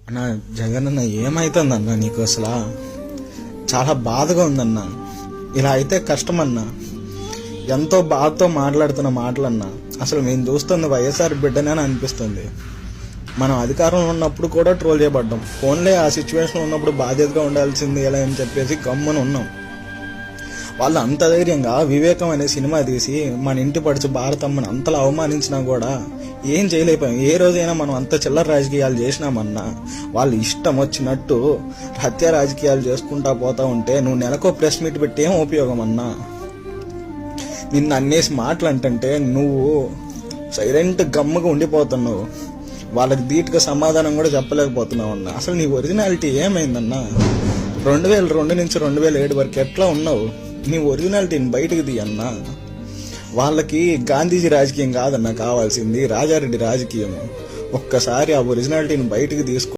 అన్న జగన్ అన్న ఏమైతుందన్న నీకు అసలు చాలా బాధగా ఉందన్న. ఇలా అయితే కష్టమన్నా. ఎంతో బాధతో మాట్లాడుతున్న మాటలన్నా. అసలు మేము చూస్తుంది వైఎస్ఆర్ బిడ్డనే అని అనిపిస్తుంది. మనం అధికారంలో ఉన్నప్పుడు కూడా ట్రోల్ చేయబడ్డాం. ఫోన్లే ఆ సిచ్యువేషన్ ఉన్నప్పుడు బాధ్యతగా ఉండాల్సింది ఎలా అని చెప్పేసి గమ్మున ఉన్నాం. వాళ్ళు అంత ధైర్యంగా వివేకం అనే సినిమా తీసి మన ఇంటి పడుచు భారతమ్మని అంతలా అవమానించినా కూడా ఏం చేయలేకపోయాం. ఏ రోజైనా మనం అంత చిల్లర రాజకీయాలు చేసినామన్నా వాళ్ళు ఇష్టం వచ్చినట్టు హత్య రాజకీయాలు చేసుకుంటా పోతా ఉంటే నువ్వు నెలకో ప్రెస్ మీట్ పెట్టి ఏం ఉపయోగం అన్నా? నిన్ను అన్నేసి మాటలు అంటే నువ్వు సైలెంట్ గమ్ముగా ఉండిపోతున్నావు. వాళ్ళకి ధీటుగా సమాధానం కూడా చెప్పలేకపోతున్నావు అన్న. అసలు నీ ఒరిజినాలిటీ ఏమైందన్నా? 2002 నుంచి 2007 వరకు ఎట్లా ఉన్నావు? నీ ఒరిజినాలిటీని బయటకు తీయన్నా. వాళ్ళకి గాంధీజీ రాజకీయం కాదన్నా కావాల్సింది, రాజారెడ్డి రాజకీయం. ఒక్కసారి ఆ ఒరిజినాలిటీని బయటకు తీసుకో.